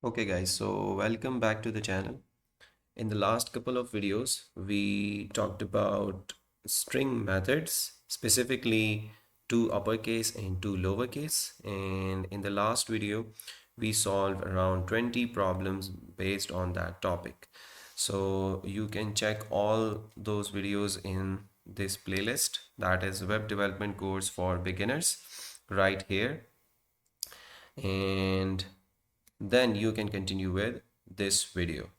Okay guys, so welcome back to the channel. In the last couple of videos, we talked about string methods, specifically two uppercase and two lowercase. And in the last video, we solved around 20 problems based on that topic. So you can check all those videos in this playlist, that is web development course for beginners, right here. And then you can continue with this video.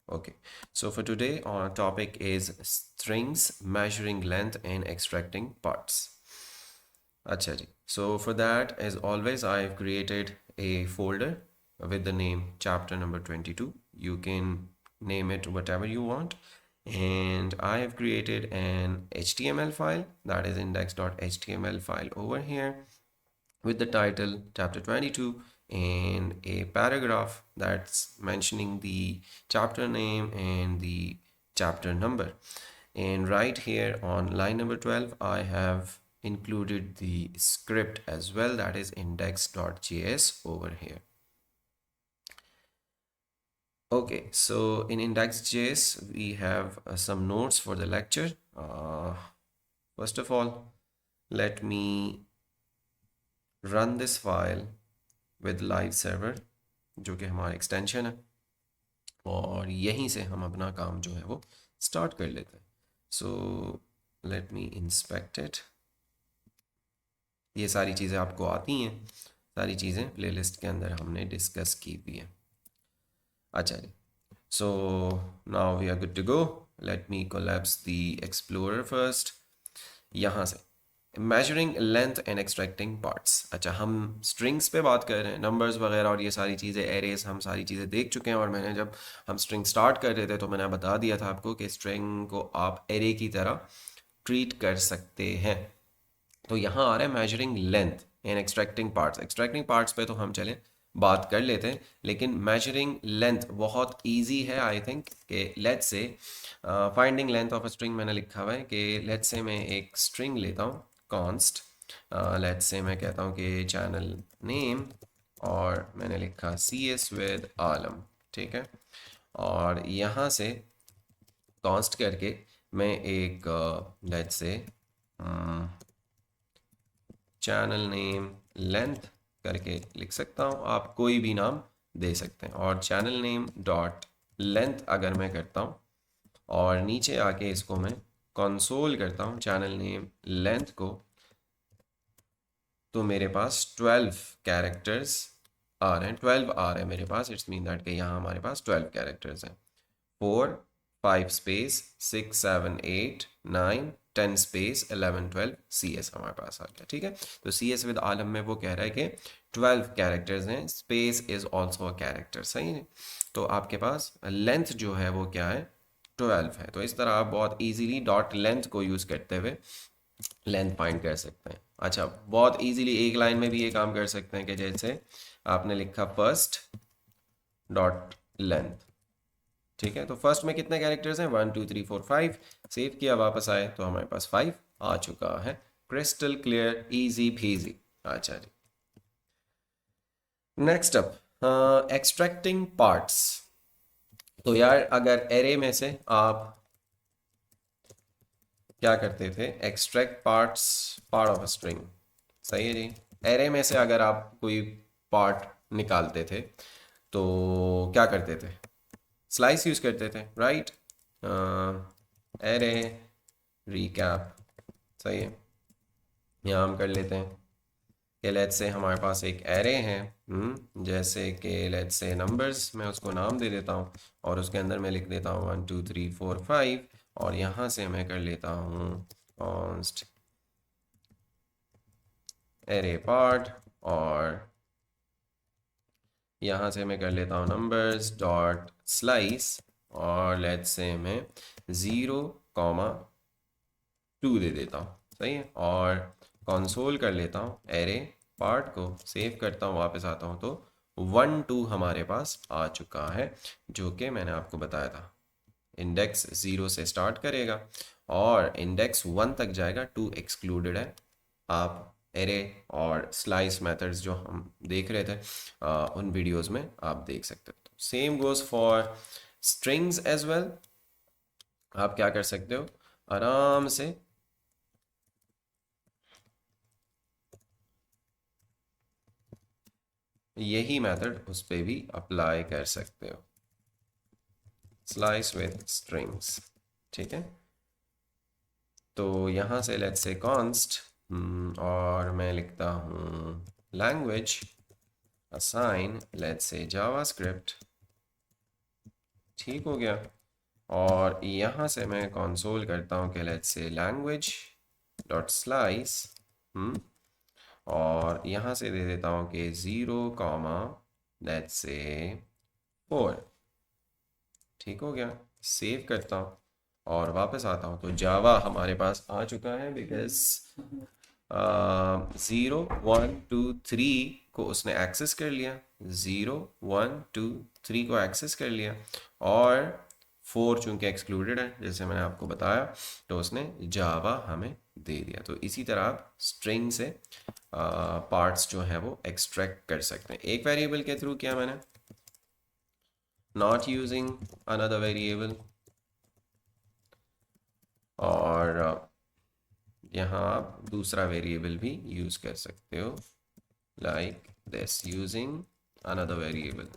Okay, so for today our topic is strings, measuring length and extracting parts. Acha ji. So for that, as always, I've created a folder with the name chapter number 22. You can name it whatever you want. And I have created an HTML file, that is index.html file over here, with the title chapter 22 and a paragraph that's mentioning the chapter name and the chapter number. And right here on line number 12, I have included the script as well, that is index.js over here. Okay, so in index.js we have some notes for the lecture. First of all, let me run this file with live server, जो कि हमारा extension है, और यहीं से हम अपना काम जो है वो स्टार्ट कर लेते हैं. So let me inspect it. ये सारी चीज़ें आपको आती हैं, सारी चीज़ें प्लेलिस्ट के अंदर हमने डिस्कस की हुई है. अच्छा जी, so now we are good to go. Let me collapse the explorer first. यहाँ से measuring length and extracting parts. अच्छा, हम स्ट्रिंग्स पे बात कर रहे हैं, नंबर्स वगैरह और ये सारी चीज़ें, एरेज, हम सारी चीज़ें देख चुके हैं. और मैंने जब हम स्ट्रिंग स्टार्ट कर रहे थे तो मैंने बता दिया था आपको कि स्ट्रिंग को आप एरे की तरह ट्रीट कर सकते हैं. तो यहाँ आ रहा है measuring length and extracting parts. Extracting parts पे तो हम चलें बात कर लेते हैं, लेकिन मेजरिंग लेंथ बहुत इजी है. आई थिंक कि लेट्स से finding length of a string मैंने लिखा हुआ है कि लेट्स से मैं एक स्ट्रिंग लेता हूँ कॉन्स्ट. लेट्स से मैं कहता हूँ कि चैनल नेम, और मैंने लिखा CS विद आलम. ठीक है, और यहाँ से कॉन्स्ट करके मैं एक let's say channel name length करके लिख सकता हूँ. आप कोई भी नाम दे सकते हैं. और चैनल नेम डॉट लेंथ अगर मैं करता हूँ और नीचे आके इसको मैं कंसोल करता हूँ चैनल नेम लेंथ को, तो मेरे पास 12 कैरेक्टर्स आ रहे हैं. 12 आ रहे हैं मेरे पास. इट्स मीन दैट कि यहाँ हमारे पास 12 कैरेक्टर्स हैं. 4 5 स्पेस 6 7 8 9 10 स्पेस 11 12 CS हमारे पास आ गया. ठीक है, तो CS विद आलम में वो कह रहा है कि 12 कैरेक्टर्स हैं. Space is also a character. सही है, तो आपके पास लेंथ जो है वो क्या है, 12 है. तो इस तरह आप बहुत इजीली डॉट लेंथ को यूज़ करते हुए लेंथ फाइंड कर सकते हैं. अच्छा, बहुत इजीली एक लाइन में भी ये काम कर सकते हैं कि जैसे आपने लिखा फर्स्ट डॉट लेंथ. ठीक है, तो फर्स्ट में कितने कैरेक्टर्स हैं, 1 2 3 4 5. सेव किया, वापस आए तो हमारे पास 5 आ चुका है. Crystal clear, easy PG. अच्छा जी, नेक्स्ट अप एक्सट्रैक्टिंग पार्ट्स. तो यार अगर एरे में से आप क्या करते थे, extract parts part of a string. सही है जी, एरे में से अगर आप कोई पार्ट निकालते थे तो क्या करते थे, स्लाइस यूज करते थे, राइट. Array recap. सही है, यहाँ हम कर लेते हैं कि लेट्स से हमारे पास एक एरे है, जैसे कि लेट्स से नंबर्स, मैं उसको नाम दे देता हूँ और उसके अंदर मैं लिख देता हूँ 1 2 3 4 5. और यहाँ से मैं कर लेता हूँ कॉन्स्ट एरे पार्ट, और यहाँ से मैं कर लेता हूँ नंबर्स डॉट स्लाइस, और लेट्स से मैं 0,2 दे देता हूँ. सही है, और कंसोल कर लेता हूँ एरे पार्ट को, सेव करता हूँ, वापस आता हूँ तो 1 2 हमारे पास आ चुका है, जो कि मैंने आपको बताया था. इंडेक्स 0 से स्टार्ट करेगा और इंडेक्स 1 तक जाएगा. 2 एक्सक्लूडेड है, आप एरे और स्लाइस मेथड्स जो हम देख रहे थे उन वीडियोस में आप देख सकते हो। Same goes for strings as well. आप क्या कर सकते हो, आराम से यही मेथड उस पर भी अप्लाई कर सकते हो, स्लाइस विथ स्ट्रिंग्स। ठीक है, तो यहाँ से लेट्स से कॉन्स्ट और मैं लिखता हूँ language assign let's say JavaScript. ठीक हो गया, और यहाँ से मैं कंसोल करता हूँ कि लेट्स से लैंग्वेज डॉट स्लाइस, और यहाँ से दे देता हूँ कि 0, लेट्स से 4। ठीक हो गया, सेव करता हूँ और वापस आता हूँ तो जावा हमारे पास आ चुका है, बिकॉज 0, 1, 2, 3 को उसने एक्सेस कर लिया, 0, 1, 2, 3 को एक्सेस कर लिया, और 4 चूंकि एक्सक्लूडेड है जैसे मैंने आपको बताया, तो उसने जावा हमें दे दिया। तो इसी तरह आप स्ट्रिंग से पार्ट्स जो है वो एक्सट्रैक्ट कर सकते हैं। एक वेरिएबल के थ्रू किया मैंने, नॉट यूजिंग अनदर वेरिएबल, और यहाँ आप दूसरा वेरिएबल भी यूज कर सकते हो, like this using another variable.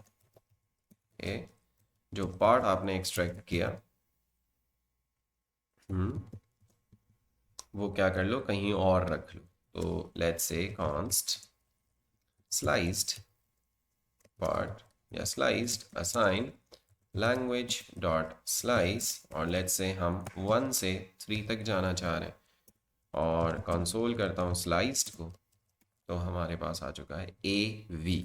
जो पार्ट आपने एक्सट्रैक्ट किया वो क्या कर लो, कहीं और रख लो। तो let's say const sliced part या sliced assign language dot slice, और लेट्स से हम 1 से 3 तक जाना चाह रहे हैं, और कंसोल करता हूँ स्लाइस्ड को, तो हमारे पास आ चुका है AV।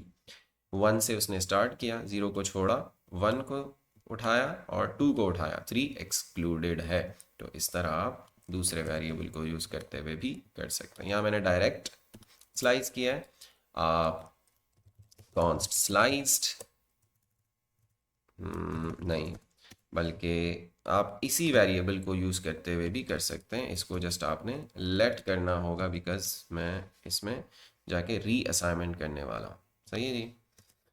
1 से उसने स्टार्ट किया, 0 को छोड़ा, 1 को उठाया और 2 को उठाया, 3 एक्सक्लूडेड है। तो इस तरह आप दूसरे वेरिएबल को यूज़ करते हुए भी कर सकते हैं। यहाँ मैंने डायरेक्ट स्लाइस किया है, आप कॉन्स्ट स्लाइस्ड नहीं, बल्कि आप इसी वेरिएबल को यूज़ करते हुए भी कर सकते हैं। इसको जस्ट आपने लेट करना होगा, बिकॉज मैं इसमें जाके री असाइनमेंट करने वाला हूँ। सही है जी।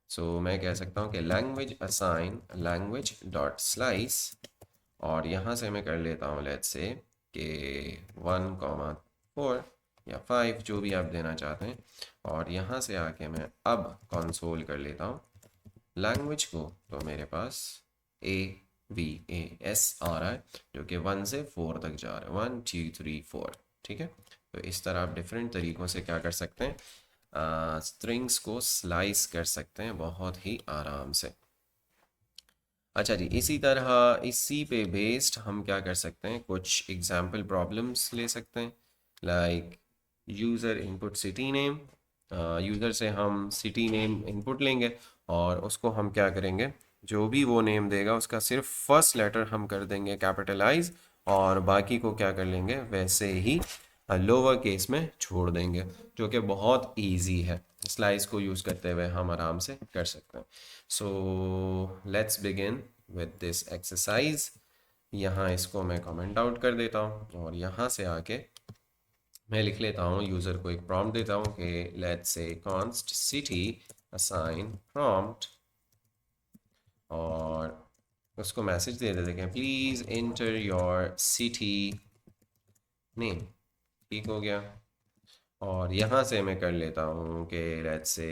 सो मैं कह सकता हूँ कि language assign language dot slice, और यहाँ से मैं कर लेता हूँ लेट्स से कि 1, 4 या 5 जो भी आप देना चाहते हैं, और यहाँ से आके मैं अब कंसोल कर लेता हूँ लैंग्वेज को, तो मेरे पास AVAS आ रहा है, जो कि 1 से 4 तक जा रहा है, 1, 2, 3, 4। ठीक है, तो इस तरह आप डिफरेंट तरीक़ों से क्या कर सकते हैं, स्ट्रिंग्स को स्लाइस कर सकते हैं बहुत ही आराम से। अच्छा जी, इसी तरह इसी पे बेस्ड हम क्या कर सकते हैं, कुछ एग्जाम्पल प्रॉब्लम्स ले सकते हैं, like user input city name. User से हम सिटी नेम इनपुट लेंगे, और उसको हम क्या करेंगे, जो भी वो नेम देगा उसका सिर्फ फर्स्ट लेटर हम कर देंगे कैपिटलाइज, और बाकी को क्या कर लेंगे वैसे ही लोअर केस में छोड़ देंगे, जो कि बहुत इजी है। स्लाइस को यूज़ करते हुए हम आराम से कर सकते हैं। So let's begin with this exercise. यहाँ इसको मैं कमेंट आउट कर देता हूँ, और यहाँ से आके मैं लिख लेता हूँ, यूज़र को एक प्रॉम्प्ट देता हूँ कि let's say const city assign prompt, और उसको मैसेज दे देते हैं please enter your city name. ठीक हो गया, और यहाँ से मैं कर लेता हूँ कि लेट्स से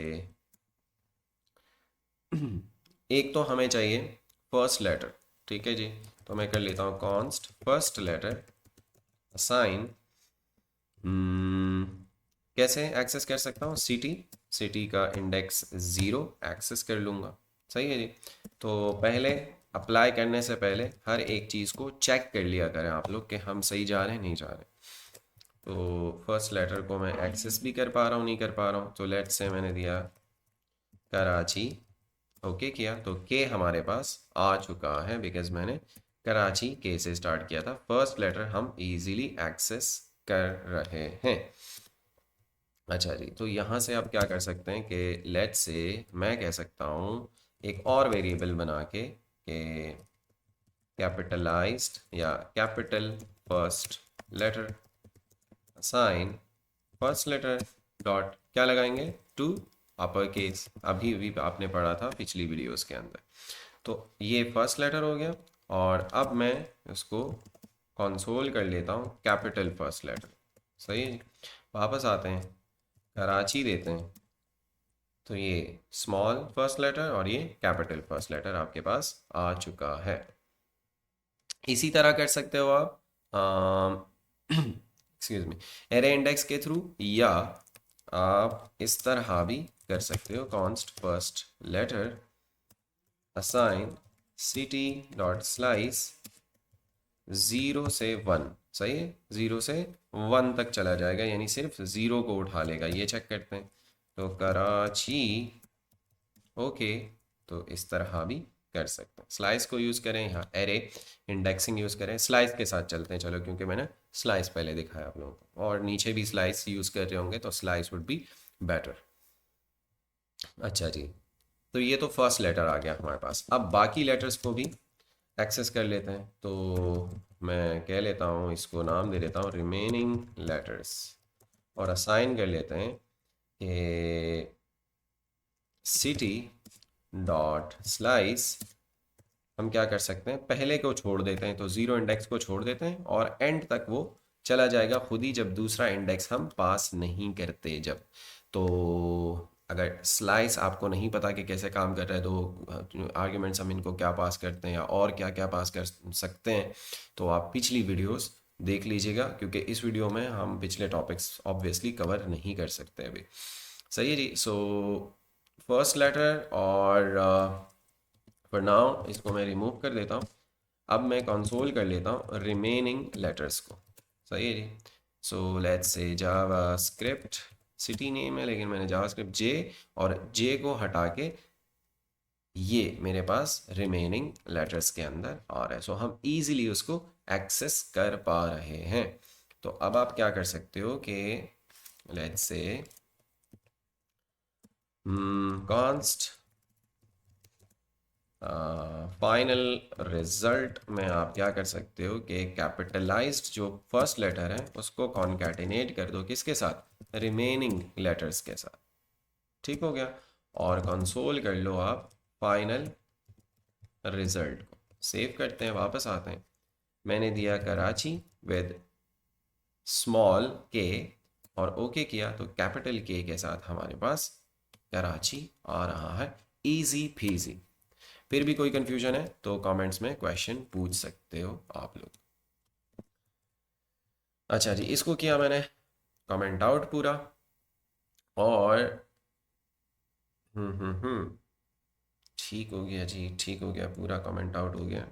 एक तो हमें चाहिए फर्स्ट लेटर। ठीक है जी, तो मैं कर लेता हूँ कॉन्स्ट फर्स्ट लेटर असाइन, कैसे एक्सेस कर सकता हूँ, सिटी का इंडेक्स 0 एक्सेस कर लूँगा। सही है जी। तो पहले अप्लाई करने से पहले हर एक चीज़ को चेक कर लिया करें आप लोग कि हम सही जा रहे हैं नहीं जा रहे। तो फर्स्ट लेटर को मैं एक्सेस भी कर पा रहा हूँ नहीं कर पा रहा हूँ, तो लेट्स से मैंने दिया कराची, ओके किया, तो के हमारे पास आ चुका है, बिकॉज मैंने कराची के से स्टार्ट किया था। फर्स्ट लेटर हम इजीली एक्सेस कर रहे हैं। अच्छा जी, तो यहाँ से आप क्या कर सकते हैं कि लेट्स से मैं कह सकता हूँ एक और वेरिएबल बना के कैपिटलाइज्ड या capital first letter assign first letter dot क्या लगाएंगे, टू अपर केस, अभी भी आपने पढ़ा था पिछली वीडियोस के अंदर। तो ये फर्स्ट लेटर हो गया, और अब मैं इसको कंसोल कर लेता हूँ कैपिटल फर्स्ट लेटर। सही है जी। वापस आते हैं, कराची देते हैं, तो ये स्मॉल फर्स्ट लेटर और ये कैपिटल फर्स्ट लेटर आपके पास आ चुका है। इसी तरह कर सकते हो आप एक्सक्यूज मी, एरे इंडेक्स के थ्रू, या आप इस तरह भी कर सकते हो, const first letter assign city dot slice 0 से 1। सही है, 0 से 1 तक चला जाएगा, यानी सिर्फ 0 को उठा लेगा। ये चेक करते हैं, तो कराची, ओके, तो इस तरह भी कर सकते हैं। स्लाइस को यूज़ करें, यहाँ एरे इंडेक्सिंग यूज़ करें। स्लाइस के साथ चलते हैं चलो, क्योंकि मैंने स्लाइस पहले दिखाया आप लोगों को, और नीचे भी स्लाइस यूज़ कर रहे होंगे तो स्लाइस वुड बी बेटर। अच्छा जी, तो ये तो फर्स्ट लेटर आ गया हमारे पास। अब बाकी लेटर्स को भी एक्सेस कर लेते हैं, तो मैं कह लेता हूँ, इसको नाम दे देता हूँ रिमेनिंग लेटर्स, और असाइन कर लेते हैं कि सिटी डॉट स्लाइस, हम क्या कर सकते हैं, पहले को छोड़ देते हैं, तो 0 इंडेक्स को छोड़ देते हैं, और एंड तक वो चला जाएगा खुद ही, जब दूसरा इंडेक्स हम पास नहीं करते जब। तो अगर स्लाइस आपको नहीं पता कि कैसे काम कर रहा है, तो आर्ग्यूमेंट्स हम इनको क्या पास करते हैं या और क्या क्या पास कर सकते हैं, तो आप पिछली वीडियोस देख लीजिएगा, क्योंकि इस वीडियो में हम पिछले टॉपिक्स ऑब्वियसली कवर नहीं कर सकते अभी। सही है जी। सो फर्स्ट लेटर, और फॉर नाउ इसको मैं रिमूव कर देता हूँ। अब मैं कंसोल कर लेता हूँ रिमेनिंग लेटर्स को। सही है जी। So let's say Java script, city name है लेकिन मैंने जावा स्क्रिप्ट जे, और जे को हटा के ये मेरे पास रिमेनिंग लेटर्स के अंदर आ रहा है। सो हम इजीली उसको एक्सेस कर पा रहे हैं। तो अब आप क्या कर सकते हो कि let's say const final result में आप क्या कर सकते हो कि कैपिटलाइज्ड जो फर्स्ट लेटर है उसको कॉन्कैटिनेट कर दो, किसके साथ, रिमेनिंग लेटर्स के साथ। ठीक हो गया, और कंसोल कर लो आप फाइनल रिजल्ट को। सेव करते हैं, वापस आते हैं, मैंने दिया कराची विद स्मॉल के, और ओके किया, तो कैपिटल के साथ हमारे पास कराची आ रहा है। Easy Fiji. फिर भी कोई कंफ्यूजन है तो कमेंट्स में क्वेश्चन पूछ सकते हो आप लोग। अच्छा जी, इसको किया मैंने कमेंट आउट पूरा, और ठीक हो गया जी, ठीक हो गया, पूरा कमेंट आउट हो गया।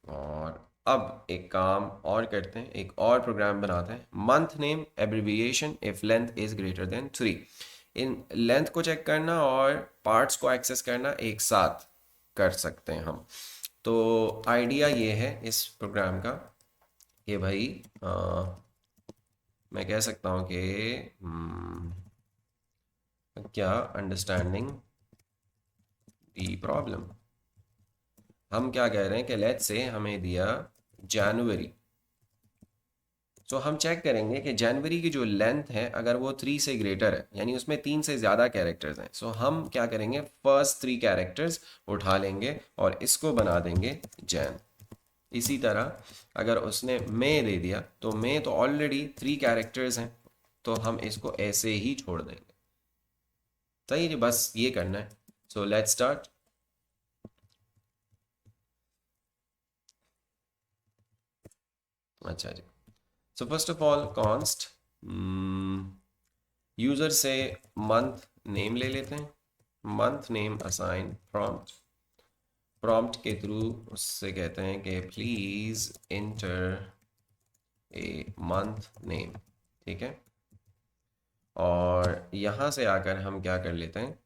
और अब एक काम और करते हैं, एक और प्रोग्राम बनाते हैं, month name abbreviation if length is greater than 3। In length को चेक करना और पार्ट्स को एक्सेस करना एक साथ कर सकते हैं हम। तो आइडिया ये है इस प्रोग्राम का कि भाई मैं कह सकता हूँ कि क्या अंडरस्टैंडिंग दी प्रॉब्लम, हम क्या कह रहे हैं कि लेट्स से हमें दिया जनवरी, तो हम चेक करेंगे कि जनवरी की जो लेंथ है अगर वो 3 से ग्रेटर है, यानी उसमें 3 से ज़्यादा कैरेक्टर्स हैं, सो हम क्या करेंगे, फर्स्ट 3 कैरेक्टर्स उठा लेंगे और इसको बना देंगे जैन। इसी तरह अगर उसने मे दे दिया, तो मे तो ऑलरेडी 3 कैरेक्टर्स हैं, तो हम इसको ऐसे ही छोड़ देंगे। सही है, बस ये करना है। So let's start. अच्छा जी, so first of all const user से मंथ नेम ले लेते हैं, month name assign prompt, prompt के थ्रू उससे कहते हैं कि please enter a month name. ठीक है, और यहाँ से आकर हम क्या कर लेते हैं,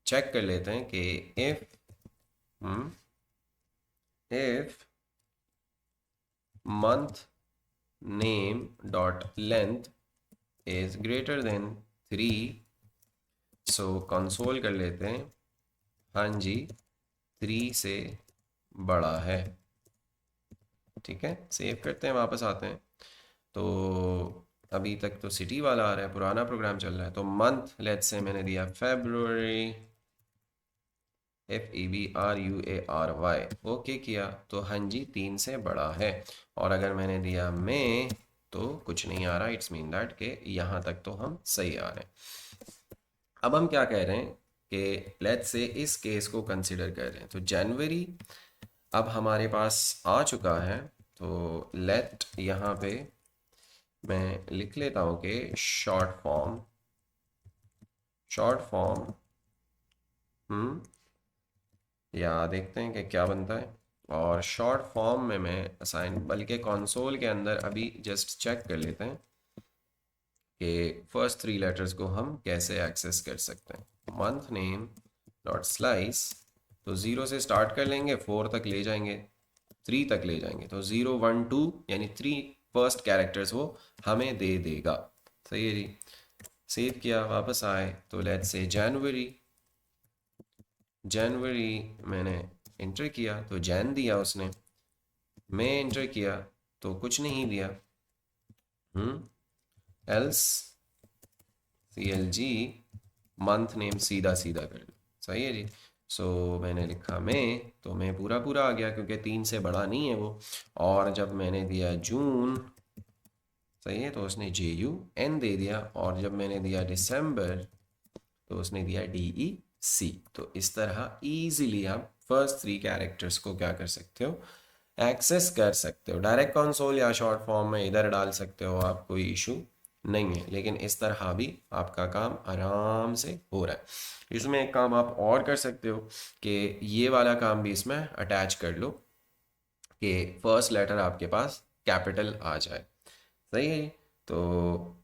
चेक कर लेते हैं कि if month name dot length is greater than 3, so console कर लेते हैं, हाँ जी 3 से बड़ा है। ठीक है, सेव करते हैं, वापस आते हैं। तो अभी तक तो सिटी वाला आ रहा है, पुराना प्रोग्राम चल रहा है। तो मंथ लेट्स से मैंने दिया फेब्रुअरी, FEBRUARY, ओके किया तो हाँ जी 3 से बड़ा है। और अगर मैंने दिया मई तो कुछ नहीं आ रहा, इट्स मीन दैट कि यहाँ तक तो हम सही आ रहे हैं। अब हम क्या कह रहे हैं कि लेट्स से इस केस को कंसिडर कर रहे हैं। तो जनवरी अब हमारे पास आ चुका है, तो लेट यहाँ पे मैं लिख लेता हूँ कि शॉर्ट फॉर्म या देखते हैं कि क्या बनता है। और शॉर्ट फॉर्म में मैं असाइन, बल्कि कंसोल के अंदर अभी जस्ट चेक कर लेते हैं कि फर्स्ट 3 लेटर्स को हम कैसे एक्सेस कर सकते हैं। मंथ नेम डॉट स्लाइस, तो 0 से स्टार्ट कर लेंगे, 4 तक ले जाएंगे, 3 तक ले जाएंगे, तो 0 1 2 यानी 3 फर्स्ट कैरेक्टर्स वो हमें दे देगा। सही है जी। सेव किया, वापस आए तो लेट्स से जनवरी मैंने इंटर किया तो जैन दिया उसने, मैं इंटर किया तो कुछ नहीं दिया, एल्स CLG मंथ नेम सीधा सीधा कर लो। सही है जी। सो मैंने लिखा मैं, तो मैं पूरा पूरा आ गया क्योंकि 3 से बड़ा नहीं है वो। और जब मैंने दिया जून, सही है, तो उसने JUN दे दिया। और जब मैंने दिया दिसंबर तो उसने दिया DEC। तो इस तरह इजीली आप फर्स्ट 3 कैरेक्टर्स को क्या कर सकते हो, एक्सेस कर सकते हो। डायरेक्ट कंसोल या शॉर्ट फॉर्म में इधर डाल सकते हो आप, कोई इशू नहीं है। लेकिन इस तरह भी आपका काम आराम से हो रहा है। इसमें एक काम आप और कर सकते हो कि ये वाला काम भी इसमें अटैच कर लो कि फर्स्ट लेटर आपके पास कैपिटल आ जाए। सही है। तो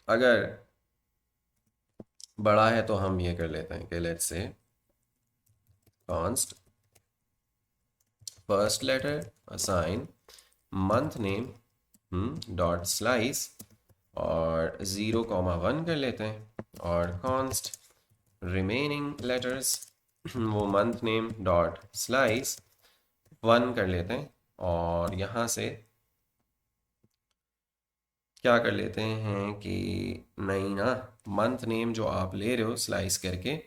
अगर बड़ा है तो हम ये कर लेते हैं कि let's say const first letter assign month name dot slice और 0,1 कर लेते हैं। और कॉन्स्ट रिमेनिंग लेटर्स वो मंथ नेम डॉट स्लाइस 1 कर लेते हैं। और यहाँ से क्या कर लेते हैं कि नहीं ना, मंथ नेम जो आप ले रहे हो स्लाइस करके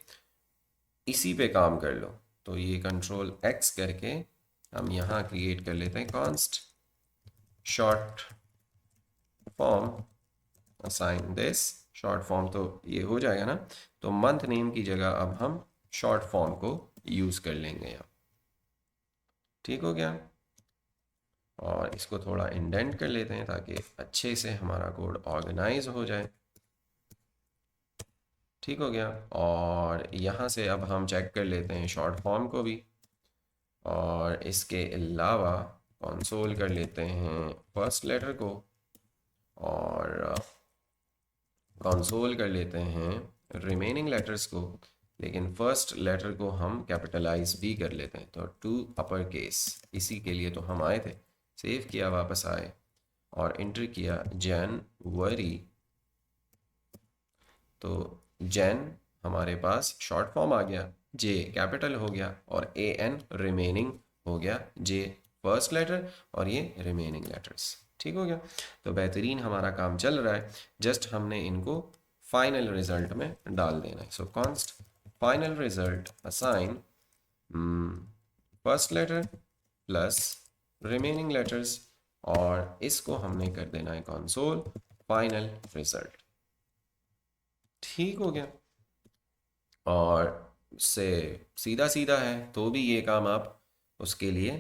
इसी पे काम कर लो। तो ये Ctrl+X करके हम यहाँ क्रिएट कर लेते हैं const short form assign this. Short form तो ये हो जाएगा ना, तो मंथ नेम की जगह अब हम शॉर्ट फॉर्म को यूज़ कर लेंगे यहाँ। ठीक हो गया। और इसको थोड़ा इंडेंट कर लेते हैं ताकि अच्छे से हमारा कोड ऑर्गेनाइज हो जाए। ठीक हो गया। और यहाँ से अब हम चेक कर लेते हैं शॉर्ट फॉर्म को भी। और इसके अलावा कंसोल कर लेते हैं फर्स्ट लेटर को, और कंसोल कर लेते हैं रिमेनिंग लेटर्स को। लेकिन फर्स्ट लेटर को हम कैपिटलाइज भी कर लेते हैं, तो 2 अपर केस, इसी के लिए तो हम आए थे। सेव किया, वापस आए और इंटर किया जनवरी। तो जैन हमारे पास शॉर्ट फॉर्म आ गया, जे कैपिटल हो गया और AN रिमेनिंग हो गया, जे फर्स्ट लेटर और ये रिमेनिंग लेटर्स। ठीक हो गया। तो बेहतरीन हमारा काम चल रहा है। जस्ट हमने इनको फाइनल रिजल्ट में डाल देना है। So const final result assign first letter plus remaining letters, और इसको हमने कर देना है कंसोल फाइनल रिजल्ट। ठीक हो गया। और से सीधा सीधा है तो भी ये काम आप उसके लिए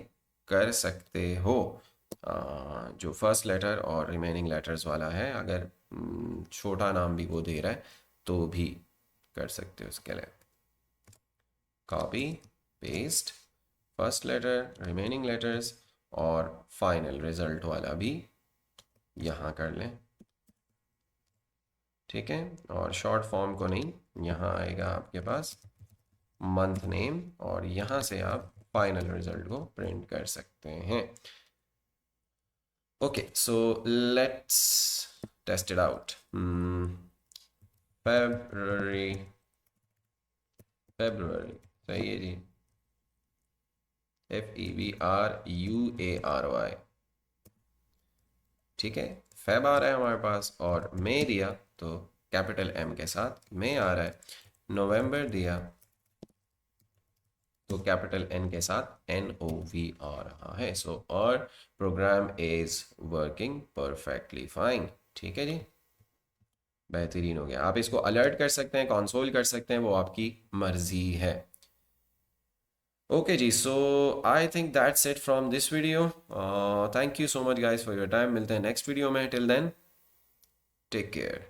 कर सकते हो। जो फर्स्ट लेटर और रिमेनिंग लेटर्स वाला है, अगर छोटा नाम भी वो दे रहा है तो भी कर सकते हो। उसके लिए copy paste first letter remaining letters और फाइनल रिजल्ट वाला भी यहाँ कर लें। ठीक है। और शॉर्ट फॉर्म को नहीं, यहाँ आएगा आपके पास मंथ नेम, और यहाँ से आप फाइनल रिजल्ट को प्रिंट कर सकते हैं। Okay, so let's test it out. February, February सही है जी। FEBRUARY, ठीक है। फेब आ रहा है हमारे पास, और मे दिया तो कैपिटल M के साथ मे आ रहा है। नवंबर दिया तो कैपिटल N के साथ NOV आ रहा है। सो और program is working perfectly fine, ठीक है जी, बेहतरीन हो गया। आप इसको अलर्ट कर सकते हैं, कंसोल कर सकते हैं, वो आपकी मर्जी है। ओके जी, so I think that's it from this video. Thank you so much guys for your time. मिलते हैं नेक्स्ट वीडियो में। Till then take care.